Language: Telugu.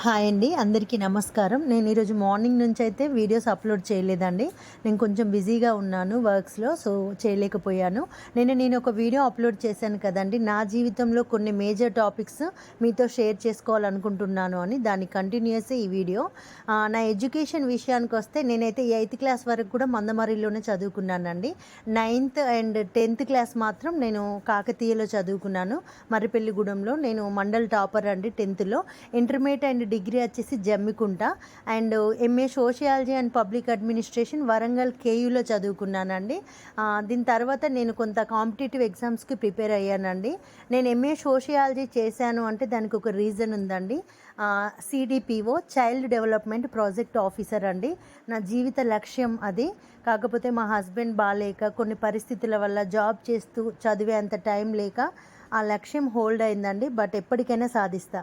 హాయ్ అండి, అందరికీ నమస్కారం. నేను ఈరోజు మార్నింగ్ నుంచి అయితే వీడియోస్ అప్లోడ్ చేయలేదండి. నేను కొంచెం బిజీగా ఉన్నాను వర్క్స్లో, సో చేయలేకపోయాను. నేను ఒక వీడియో అప్లోడ్ చేశాను కదండి, నా జీవితంలో కొన్ని మేజర్ టాపిక్స్ మీతో షేర్ చేసుకోవాలనుకుంటున్నాను అని. దాని కంటిన్యూస్ ఈ వీడియో. నా ఎడ్యుకేషన్ విషయానికి వస్తే నేనైతే 8th క్లాస్ వరకు కూడా మందమరిలోనే చదువుకున్నానండి. 9th అండ్ 10th క్లాస్ మాత్రం నేను కాకతీయలో చదువుకున్నాను, మర్రిపెల్లిగూడెంలో. నేను మండల్ టాపర్ అండి 10th. ఇంటర్మీడియట్ అండ్ డిగ్రీ వచ్చేసి Jammikunta. And MA sociology and public administration Warangal కేయూలో చదువుకున్నానండి. దీని తర్వాత నేను కొంత కాంపిటేటివ్ ఎగ్జామ్స్కి ప్రిపేర్ అయ్యానండి. నేను ఎంఏ సోషియాలజీ చేశాను అంటే దానికి ఒక రీజన్ ఉందండి. CDPO, child development project officer అండి నా జీవిత లక్ష్యం అది. కాకపోతే మా హస్బెండ్ బాగాలేక, కొన్ని పరిస్థితుల వల్ల జాబ్ చేస్తూ చదివే అంత టైం లేక ఆ లక్ష్యం హోల్డ్ అయిందండి. బట్ ఎప్పటికైనా సాధిస్తా.